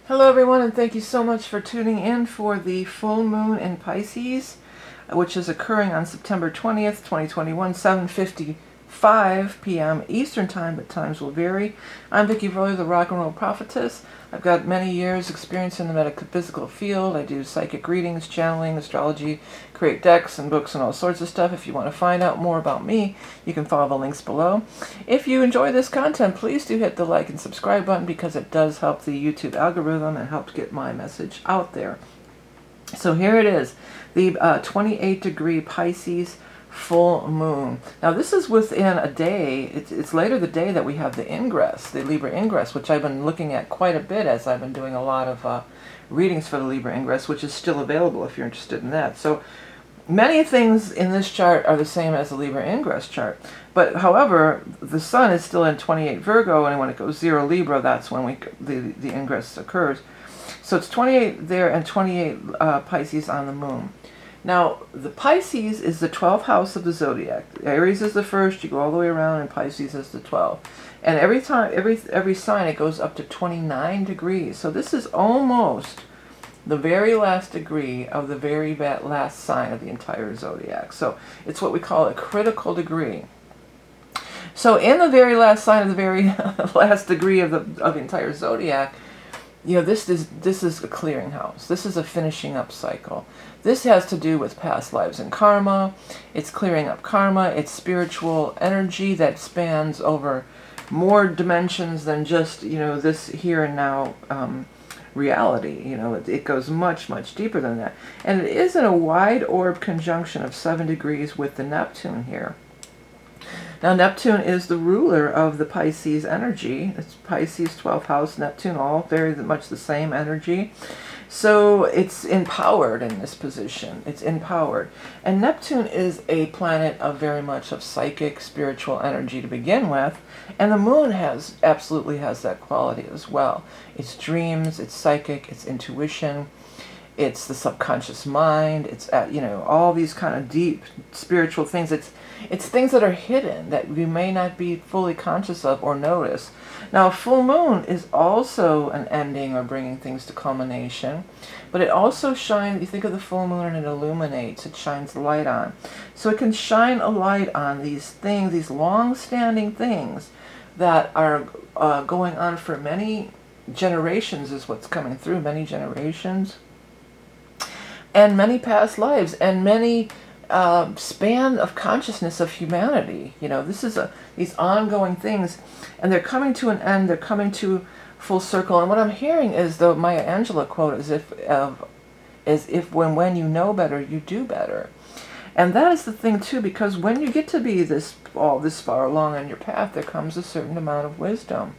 Hello everyone, and thank you so much for tuning in for the full moon in Pisces, which is occurring on September 20th, 2021, 7:55 p.m. Eastern Time, but times will vary. I'm Vickieverlie, the rock and roll prophetess. I've got many years experience in the metaphysical field. I do psychic readings, channeling, astrology, create decks and books and all sorts of stuff. If you want to find out more about me, you can follow the links below. If you enjoy this content, please do hit the like and subscribe button because it does help the YouTube algorithm and helps get my message out there. So here it is, the 28-degree Pisces full moon. Now this is within a day. It's later the day that we have the ingress, the Libra ingress, which I've been looking at quite a bit as I've been doing a lot of readings for the Libra ingress, which is still available if you're interested in that. So many things in this chart are the same as the Libra ingress chart, but however, the sun is still in 28 Virgo, and when it goes 0 Libra, that's when the ingress occurs. So it's 28 there and 28 Pisces on the moon. Now, the Pisces is the 12th house of the zodiac. Aries is the first, you go all the way around, and Pisces is the 12th. And every time, every sign, it goes up to 29 degrees. So this is almost the very last degree of the very last sign of the entire zodiac. So it's what we call a critical degree. So in the very last sign of the very last degree of the entire zodiac, you know, this is a clearinghouse. This is a finishing up cycle. This has to do with past lives and karma. It's clearing up karma. It's spiritual energy that spans over more dimensions than just, you know, this here and now reality. You know, it goes much, much deeper than that. And it is in a wide orb conjunction of 7 degrees with the Neptune here. Now, Neptune is the ruler of the Pisces energy. It's Pisces, 12th house, Neptune, all very much the same energy. So it's empowered in this position. It's empowered. And Neptune is a planet of very much of psychic, spiritual energy to begin with. And the moon absolutely has that quality as well. It's dreams, it's psychic, it's intuition. It's the subconscious mind. It's you know, all these kind of deep spiritual things. It's things that are hidden that we may not be fully conscious of or notice. Now, a full moon is also an ending or bringing things to culmination, but it also shines. You think of the full moon and it illuminates. It shines light on. So it can shine a light on these things, these long-standing things that are going on for many generations. Is what's coming through, many generations. And many past lives, and many span of consciousness of humanity. You know, this is these ongoing things, and they're coming to an end. They're coming to full circle. And what I'm hearing is the Maya Angelou quote: "As if when you know better, you do better." And that is the thing too, because when you get to be this far along on your path, there comes a certain amount of wisdom.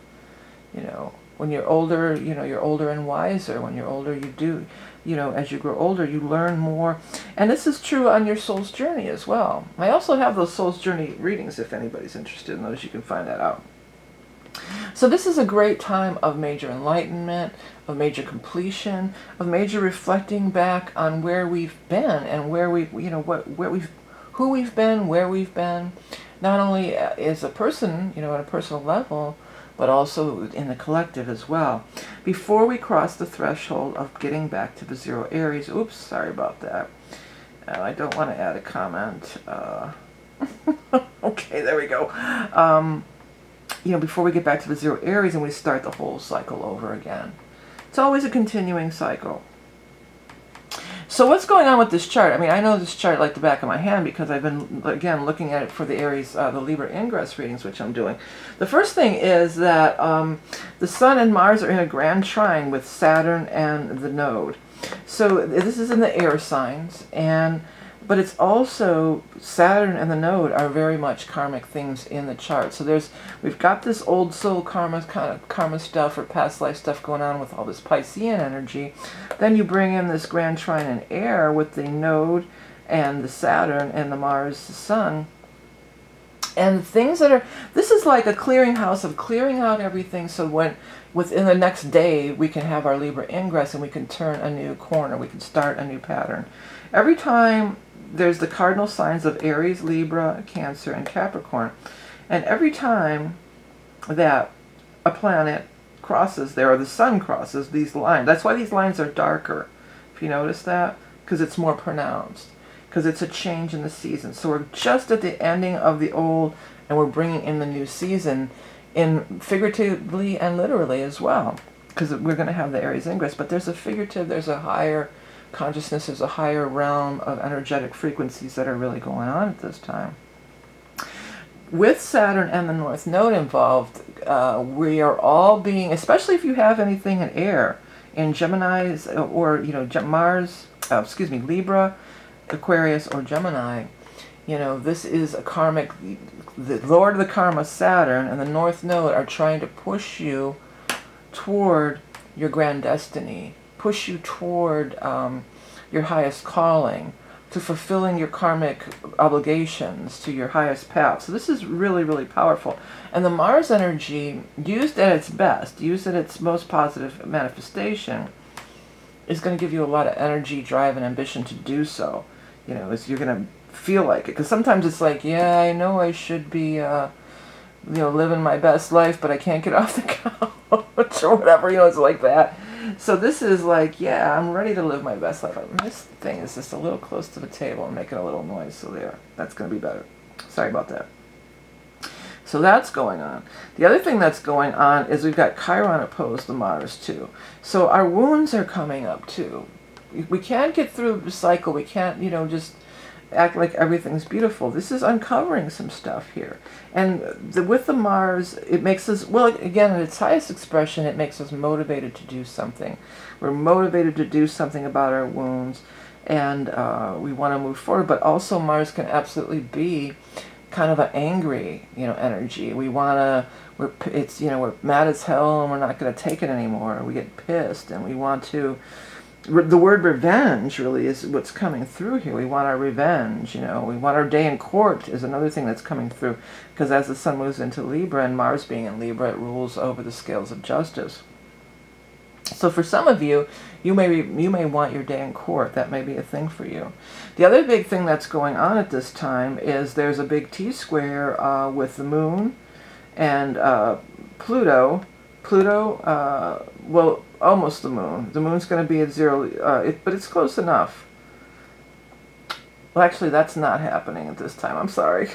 You know, when you're older, you know, you're older and wiser. When you're older, you do. You know, as you grow older, you learn more. And this is true on your soul's journey as well. I also have those soul's journey readings. If anybody's interested in those, you can find that out. So this is a great time of major enlightenment, of major completion, of major reflecting back on where we've been and where we, you know, who we've been, where we've been, not only as a person, you know, at a personal level, but also in the collective as well. Before we cross the threshold of getting back to the 0 Aries, oops, sorry about that. I don't want to add a comment. Okay, there we go. You know, before we get back to the 0 Aries and we start the whole cycle over again. It's always a continuing cycle. So what's going on with this chart? I mean, I know this chart like the back of my hand because I've been, again, looking at it for the Aries, the Libra ingress readings, which I'm doing. The first thing is that the Sun and Mars are in a grand trine with Saturn and the node. So this is in the air signs, but it's also Saturn and the node are very much karmic things in the chart. So we've got this old soul karma, kind of karma stuff or past life stuff going on with all this Piscean energy. Then you bring in this grand trine in air with the node and the Saturn and the Mars, the Sun. And things that are, this is like a clearinghouse of clearing out everything, so within the next day we can have our Libra ingress and we can turn a new corner, we can start a new pattern. Every time there's the cardinal signs of Aries, Libra, Cancer, and Capricorn. And every time that a planet crosses there, or the sun crosses these lines. That's why these lines are darker, if you notice that, because it's more pronounced, because it's a change in the season. So we're just at the ending of the old, and we're bringing in the new season, in figuratively and literally as well, because we're going to have the Aries ingress. But there's a figurative, there's a higher consciousness, there's a higher realm of energetic frequencies that are really going on at this time. With Saturn and the North Node involved, we are all being, especially if you have anything in air, in Gemini's, or, you know, Mars, Libra, Aquarius, or Gemini, you know, this is a karmic, the Lord of the Karma, Saturn, and the North Node are trying to push you toward your grand destiny, push you toward your highest calling, to fulfilling your karmic obligations, to your highest path. So this is really, really powerful. And the Mars energy, used at its best, used at its most positive manifestation, is going to give you a lot of energy, drive, and ambition to do so. You know, you're going to feel like it. Because sometimes it's like, yeah, I know I should be, you know, living my best life, but I can't get off the couch or whatever. You know, it's like that. So this is like, yeah, I'm ready to live my best life. This thing is just a little close to the table and making a little noise. So there, that's going to be better. Sorry about that. So that's going on. The other thing that's going on is we've got Chiron opposed to Mars too. So our wounds are coming up too. We can't get through the cycle. We can't, you know, just act like everything's beautiful. This is uncovering some stuff here. And with the Mars, it makes us, well, again, at its highest expression, it makes us motivated to do something. We're motivated to do something about our wounds, and we want to move forward. But also Mars can absolutely be kind of an angry, you know, energy. We want to, it's, you know, we're mad as hell and we're not going to take it anymore. We get pissed and we want to, the word revenge really is what's coming through here. We want our revenge, you know. We want our day in court is another thing that's coming through, because as the sun moves into Libra, and Mars being in Libra, it rules over the scales of justice. So for some of you, you may want your day in court. That may be a thing for you. The other big thing that's going on at this time is there's a big T-square with the moon and Pluto. Well, almost the moon. The moon's going to be at 0, but it's close enough. Well, actually, that's not happening at this time. I'm sorry.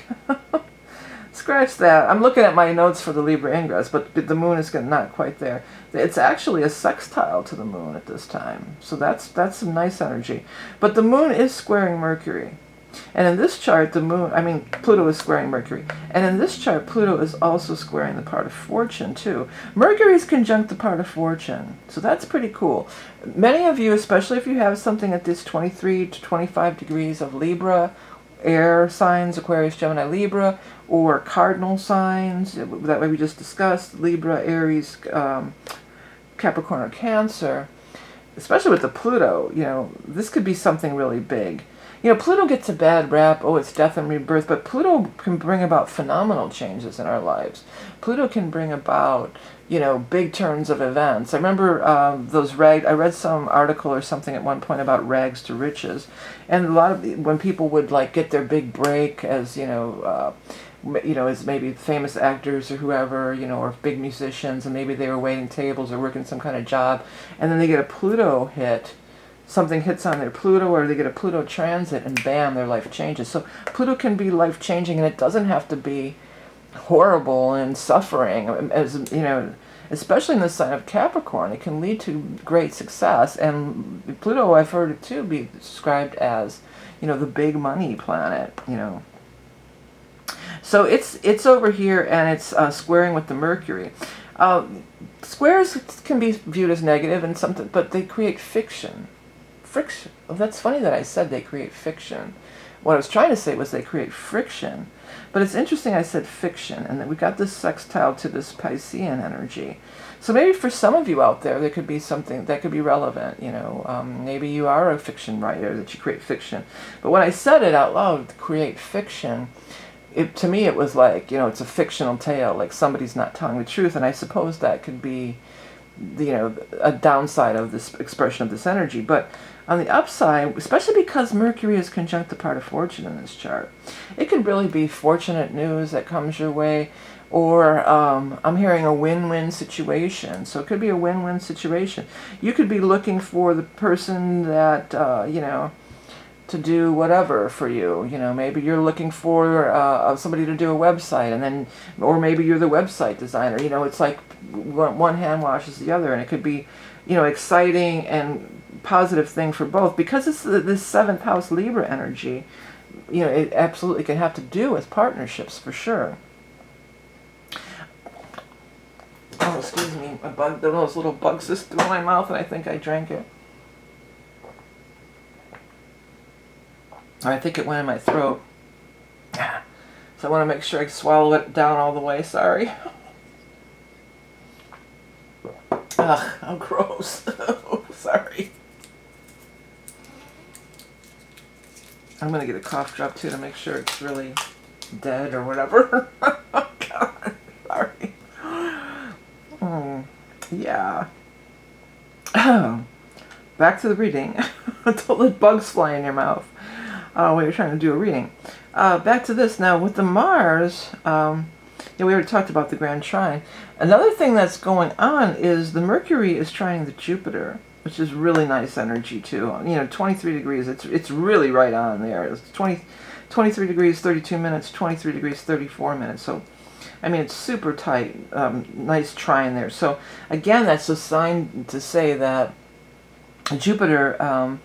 Scratch that. I'm looking at my notes for the Libra ingress, but the moon is not quite there. It's actually a sextile to the moon at this time. So that's some nice energy. But the moon is squaring Mercury. And in this chart, Pluto is squaring Mercury. And in this chart, Pluto is also squaring the part of fortune, too. Mercury is conjunct the part of fortune. So that's pretty cool. Many of you, especially if you have something at this 23 to 25 degrees of Libra, air signs, Aquarius, Gemini, Libra, or cardinal signs, that way we just discussed, Libra, Aries, Capricorn, or Cancer, especially with the Pluto, you know, this could be something really big. You know, Pluto gets a bad rap, oh, it's death and rebirth, but Pluto can bring about phenomenal changes in our lives. Pluto can bring about, you know, big turns of events. I remember I read some article or something at one point about rags to riches, and a lot of when people would like get their big break as, you know, as maybe famous actors or whoever, you know, or big musicians, and maybe they were waiting tables or working some kind of job, and then they get a Pluto hit. Something hits on their Pluto, or they get a Pluto transit, and bam, their life changes. So Pluto can be life-changing, and it doesn't have to be horrible and suffering. As you know, especially in the sign of Capricorn, it can lead to great success. And Pluto, I've heard it too be described as, you know, the big money planet. You know, so it's over here, and it's squaring with the Mercury. Squares can be viewed as negative and something, but they create fiction. Friction. Well, that's funny that I said they create fiction. What I was trying to say was they create friction. But it's interesting I said fiction, and that we got this sextile to this Piscean energy. So maybe for some of you out there could be something that could be relevant. You know, maybe you are a fiction writer, that you create fiction. But when I said it out loud, create fiction, to me it was like, you know, it's a fictional tale, like somebody's not telling the truth, and I suppose that could be, you know, a downside of this expression of this energy. But on the upside, especially because Mercury is conjunct the part of fortune in this chart, it could really be fortunate news that comes your way. Or I'm hearing a win-win situation. So it could be a win-win situation. You could be looking for the person that, you know, to do whatever for you. You know, maybe you're looking for somebody to do a website, and then, or maybe you're the website designer. You know, it's like one hand washes the other, and it could be, you know, exciting and positive thing for both, because it's this 7th house Libra energy. You know, it absolutely can have to do with partnerships for sure. Oh, excuse me, a bug, those little bugs just through my mouth, and I think I drank it. I think it went in my throat. So I want to make sure I swallow it down all the way. Sorry. Ugh, how gross. Oh, sorry. I'm going to get a cough drop too to make sure it's really dead or whatever. Oh, God. Sorry. Yeah. Back to the reading. Don't let bugs fly in your mouth when you're trying to do a reading. Back to this now with the Mars. Yeah, we already talked about the Grand Trine. Another thing that's going on is the Mercury is trining the Jupiter, which is really nice energy too. You know, 23 degrees. It's really right on there. It's 23 degrees, 32 minutes. 23 degrees, 34 minutes. So, I mean, it's super tight. Nice trine there. So, again, that's a sign to say that Jupiter,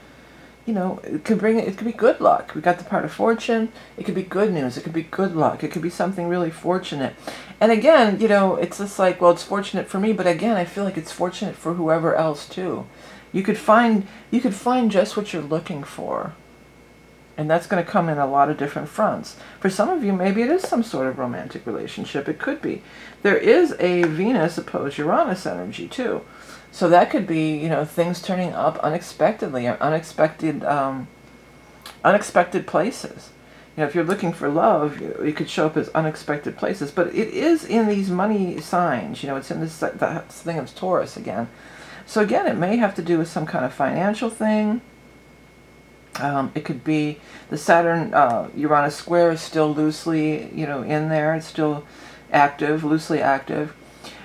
you know, it could be good luck. We got the part of fortune. It could be good news. It could be good luck. It could be something really fortunate. And again, you know, it's just like, well, it's fortunate for me, but again, I feel like it's fortunate for whoever else too. You could find just what you're looking for. And that's going to come in a lot of different fronts. For some of you, maybe it is some sort of romantic relationship. It could be. There is a Venus opposed Uranus energy too. So that could be, you know, things turning up unexpectedly, or unexpected places. You know, if you're looking for love, it could show up as unexpected places. But it is in these money signs. You know, it's in this thing of Taurus again. So again, it may have to do with some kind of financial thing. It could be the Saturn-Uranus square is still loosely, you know, in there. It's still active, loosely active.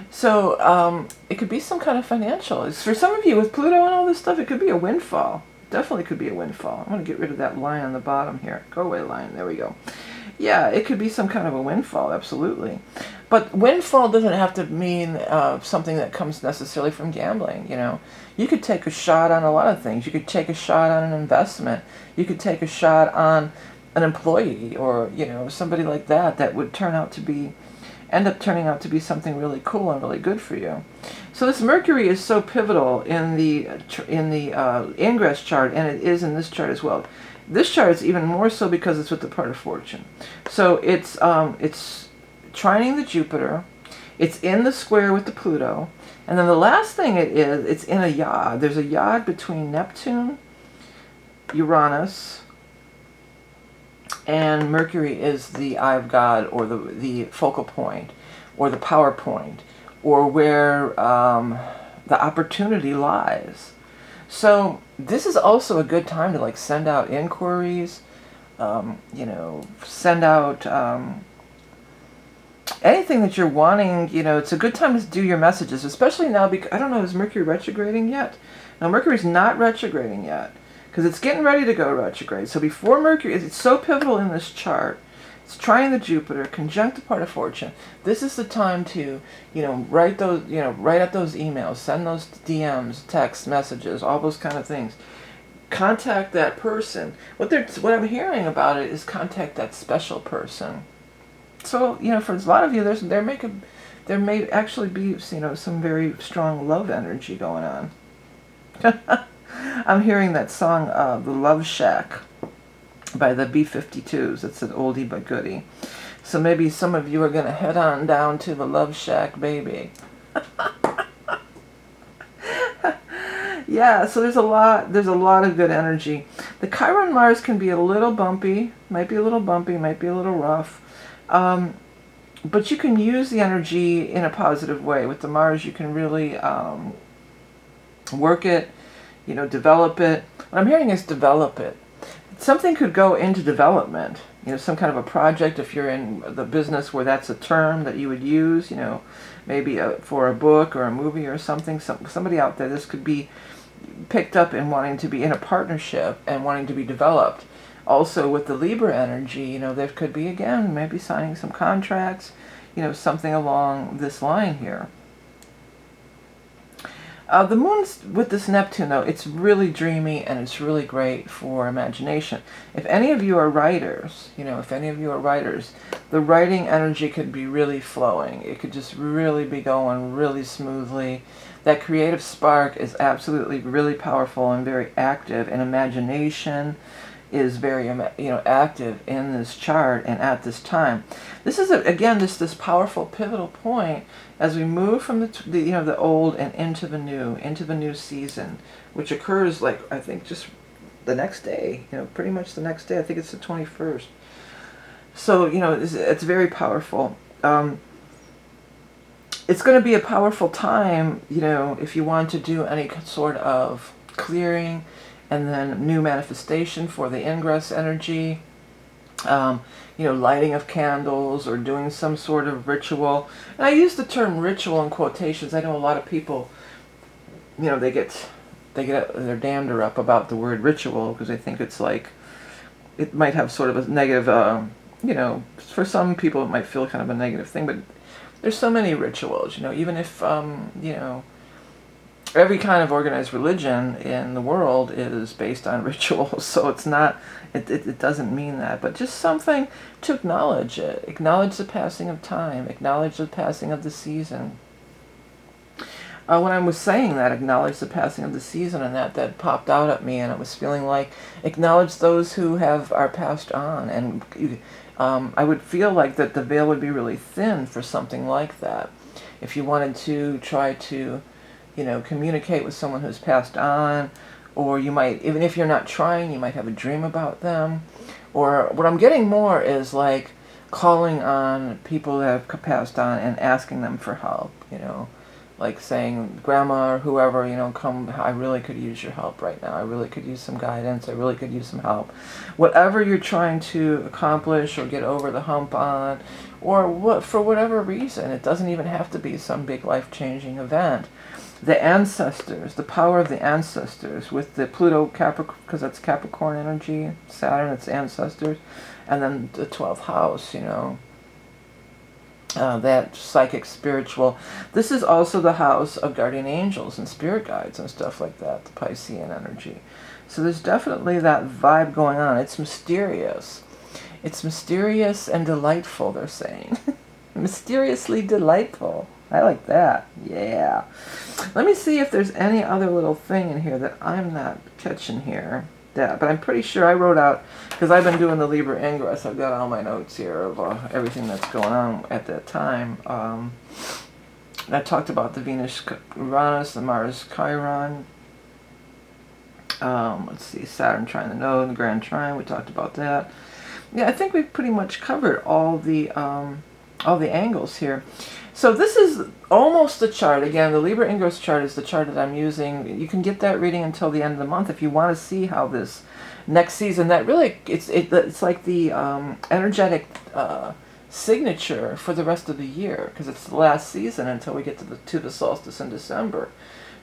So it could be some kind of financial. For some of you with Pluto and all this stuff, it could be a windfall. Definitely could be a windfall. I'm going to get rid of that line on the bottom here. Go away line. There we go. Yeah, it could be some kind of a windfall, absolutely. But windfall doesn't have to mean something that comes necessarily from gambling, you know. You could take a shot on a lot of things. You could take a shot on an investment. You could take a shot on an employee, or, you know, somebody like that would end up turning out to be something really cool and really good for you. So this Mercury is so pivotal in the ingress chart, and it is in this chart as well. This chart is even more so because it's with the part of fortune. So it's trining the Jupiter, it's in the square with the Pluto, and then the last thing it's in a yod. There's a yod between Neptune, Uranus, and Mercury is the eye of God, or the focal point, or the power point, or where the opportunity lies. So this is also a good time to like send out inquiries, you know, send out anything that you're wanting. You know, it's a good time to do your messages, especially now because, I don't know, is Mercury retrograding yet? No, Mercury's not retrograding yet, because it's getting ready to go retrograde. So before Mercury, it's so pivotal in this chart. It's trining the Jupiter, conjunct the part of fortune. This is the time to, you know, write up those emails, send those DMs, text messages, all those kind of things. Contact that person. What I'm hearing about it is contact that special person. So, you know, for a lot of you, there may actually be, you know, some very strong love energy going on. I'm hearing that song, The Love Shack, by the B-52s. It's an oldie but goodie. So maybe some of you are going to head on down to the Love Shack, baby. Yeah, so there's a lot of good energy. The Chiron Mars can be a little bumpy, might be a little rough. But you can use the energy in a positive way. With the Mars, you can really work it, you know, develop it. What I'm hearing is develop it. something could go into development, some kind of a project. If you're in the business where that's a term that you would use, maybe for a book or a movie or something, somebody out there, this could be picked up in wanting to be in a partnership and wanting to be developed. Also with the Libra energy, there could be, again, maybe signing some contracts, something along this line here. The moon's with this Neptune, though, it's really dreamy and it's really great for imagination. If any of you are writers, the writing energy could be really flowing. It could just really be going really smoothly. That creative spark is absolutely really powerful and very active, and imagination is very, active in this chart and at this time. This is, again, this powerful pivotal point as we move from the old and into the new season, which occurs, like, I think just the next day, pretty much the next day. I think it's the 21st. So, it's very powerful. It's going to be a powerful time, if you want to do any sort of clearing, and then new manifestation for the ingress energy, lighting of candles or doing some sort of ritual. And I use the term ritual in quotations. I know a lot of people, they get their dander up about the word ritual because they think it's like, it might have sort of a negative, for some people it might feel kind of a negative thing, but there's so many rituals, even if, every kind of organized religion in the world is based on rituals, so it's not, it doesn't mean that, but just something to acknowledge it, acknowledge the passing of time, acknowledge the passing of the season. When I was saying that, acknowledge the passing of the season, and that popped out at me, and it was feeling like, acknowledge those who are passed on, and I would feel like that the veil would be really thin for something like that. If you wanted to try to communicate with someone who's passed on, or you might, even if you're not trying, you might have a dream about them. Or what I'm getting more is like calling on people that have passed on and asking them for help, like saying, Grandma or whoever, come, I really could use your help right now. I really could use some guidance. I really could use some help. Whatever you're trying to accomplish or get over the hump on, or for whatever reason, it doesn't even have to be some big life-changing event. The ancestors, the power of the ancestors with the Pluto Capricorn, because that's Capricorn energy, Saturn, it's ancestors, and then the 12th house, that psychic, spiritual. This is also the house of guardian angels and spirit guides and stuff like that, the Piscean energy. So there's definitely that vibe going on. It's mysterious. It's mysterious and delightful, they're saying. Mysteriously delightful. I like that. Yeah. Let me see if there's any other little thing in here that I'm not catching here. Yeah, but I'm pretty sure I wrote out, because I've been doing the Libra Ingress, I've got all my notes here of everything that's going on at that time. I talked about the Venus Uranus, the Mars Chiron. Let's see, Saturn trine the node, the Grand Trine, we talked about that. Yeah, I think we've pretty much covered all the angles here. So this is almost the chart. Again, the Libra Ingress chart is the chart that I'm using. You can get that reading until the end of the month if you want to see how this next season, that really, it's like the energetic signature for the rest of the year, because it's the last season until we get to the solstice in December.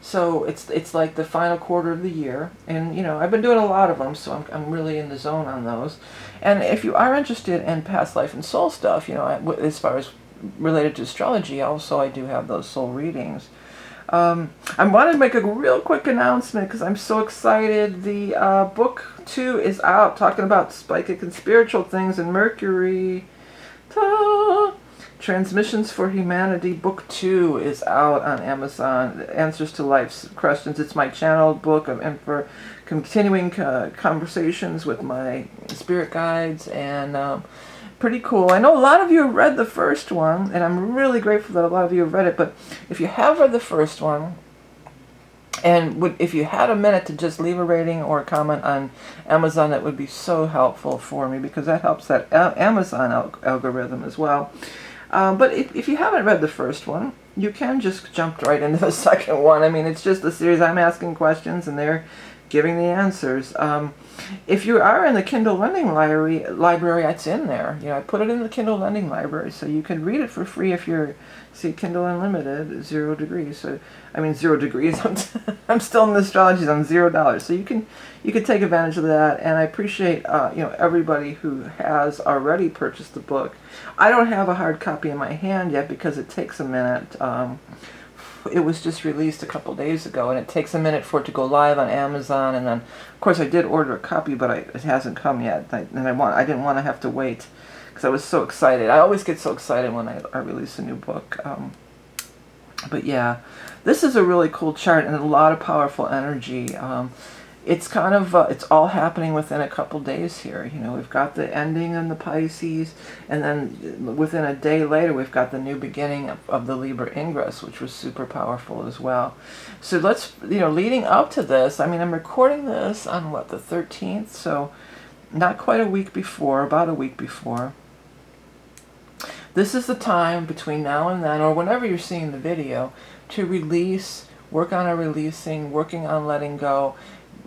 So it's like the final quarter of the year, and I've been doing a lot of them, so I'm really in the zone on those. And if you are interested in past life and soul stuff, as far as related to astrology, also I do have those soul readings. I wanted to make a real quick announcement because I'm so excited. The book 2 is out, talking about psychic and spiritual things in Mercury. Ta! Transmissions for Humanity, book 2 is out on Amazon. Answers to Life's Questions. It's my channeled book and for continuing conversations with my spirit guides, and pretty cool. I know a lot of you have read the first one, and I'm really grateful that a lot of you have read it, but if you have read the first one, and if you had a minute to just leave a rating or a comment on Amazon, that would be so helpful for me, because that helps that Amazon algorithm as well. But if you haven't read the first one, you can just jump right into the second one. I mean, it's just a series. I'm asking questions, and they're giving the answers. If you are in the Kindle Lending library, it's in there. You know, I put it in the Kindle Lending library, so you can read it for free if you're, see, Kindle Unlimited, 0 degrees. So, I mean, 0 degrees. I'm still in the astrology on $0. So you can take advantage of that. And I appreciate you know, everybody who has already purchased the book. I don't have a hard copy in my hand yet because it takes a minute. It was just released a couple days ago, and it takes a minute for it to go live on Amazon. And then, of course, I did order a copy, but it hasn't come yet. I didn't want to have to wait because I was so excited. I always get so excited when I release a new book. But yeah, this is a really cool chart and a lot of powerful energy. It's kind of, it's all happening within a couple days here. You know, we've got the ending in the Pisces, and then within a day later, we've got the new beginning of the Libra ingress, which was super powerful as well. So let's, you know, leading up to this, I mean, I'm recording this on, what, the 13th? So not quite a week before, about a week before. This is the time between now and then, or whenever you're seeing the video, to release, work on releasing, working on letting go,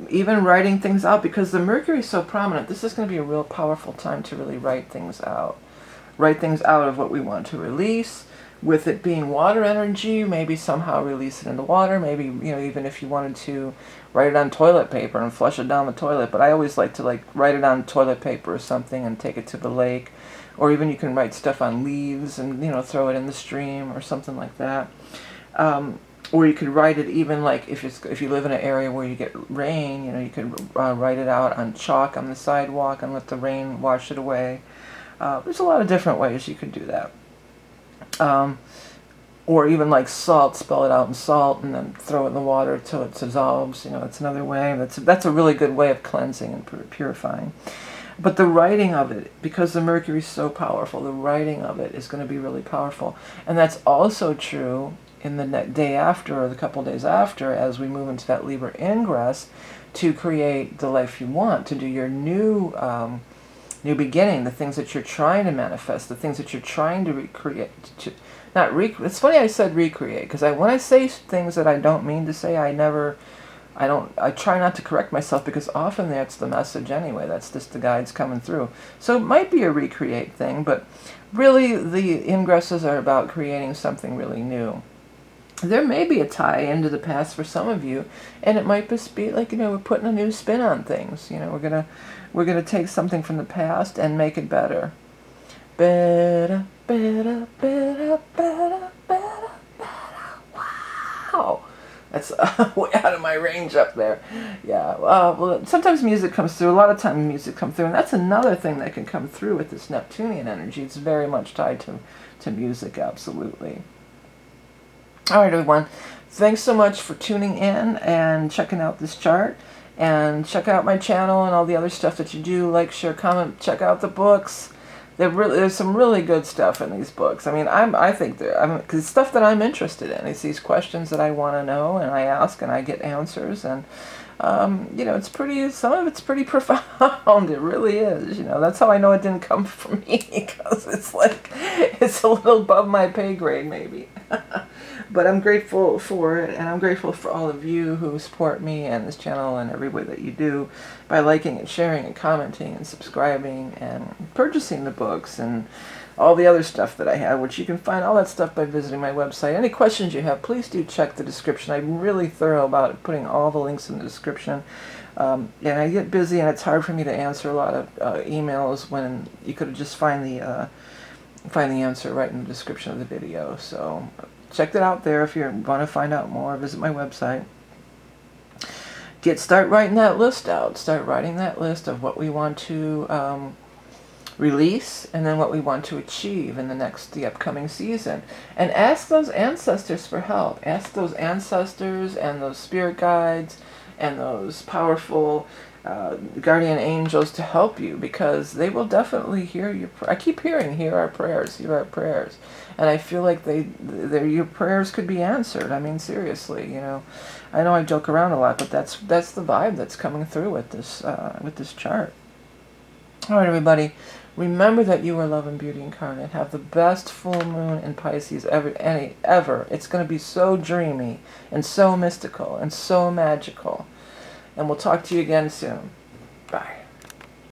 even writing things out, because the Mercury is so prominent. This is going to be a real powerful time to really write things out. Write things out of what we want to release. With it being water energy, maybe somehow release it into water. Maybe, you know, even if you wanted to write it on toilet paper and flush it down the toilet. But I always like to, like, write it on toilet paper or something and take it to the lake. Or even you can write stuff on leaves and, you know, throw it in the stream or something like that. Or you could write it even, like, if you live in an area where you get rain, you know, you could write it out on chalk on the sidewalk and let the rain wash it away. There's a lot of different ways you could do that. Or even like salt, spell it out in salt and then throw it in the water till it dissolves. You know, it's another way. That's a really good way of cleansing and purifying. But the writing of it, because the Mercury is so powerful, the writing of it is going to be really powerful. And that's also true in the day after or the couple days after, as we move into that Libra ingress, to create the life you want, to do your new beginning, the things that you're trying to manifest, the things that you're trying to recreate. It's funny I said recreate, because when I say things that I don't mean to say, I try not to correct myself, because often that's the message anyway. That's just the guides coming through. So it might be a recreate thing, but really the ingresses are about creating something really new. There may be a tie into the past for some of you, and it might just be like, you know, we're putting a new spin on things. You know, we're gonna take something from the past and make it better. Better, better, better, better, better, better. Wow, that's way out of my range up there. Yeah. Well, sometimes music comes through. A lot of times music comes through, and that's another thing that can come through with this Neptunian energy. It's very much tied to music, absolutely. All right, everyone. Thanks so much for tuning in and checking out this chart. And check out my channel and all the other stuff that you do. Like, share, comment. Check out the books. There's some really good stuff in these books. I mean, I think because it's stuff that I'm interested in. It's these questions that I want to know, and I ask, and I get answers. And you know, some of it's pretty profound. It really is. You know, that's how I know it didn't come from me, because it's like, it's a little above my pay grade, maybe. But I'm grateful for it, and I'm grateful for all of you who support me and this channel and every way that you do by liking and sharing and commenting and subscribing and purchasing the books and all the other stuff that I have, which you can find all that stuff by visiting my website. Any questions you have, please do check the description. I'm really thorough about putting all the links in the description. And I get busy, and it's hard for me to answer a lot of emails when you could just find the answer right in the description of the video. So check it out there if you want to find out more. Visit my website. Start writing that list out. Start writing that list of what we want to release, and then what we want to achieve in the upcoming season. And ask those ancestors for help. Ask those ancestors and those spirit guides and those powerful guardian angels to help you, because they will definitely hear your I keep hearing, hear our prayers, and I feel like your prayers could be answered. I mean, seriously, you know, I know I joke around a lot, but that's the vibe that's coming through with this chart. All right, everybody, remember that you are love and beauty incarnate. Have the best full moon in Pisces ever. It's going to be so dreamy and so mystical and so magical. and we'll talk to you again soon. Bye.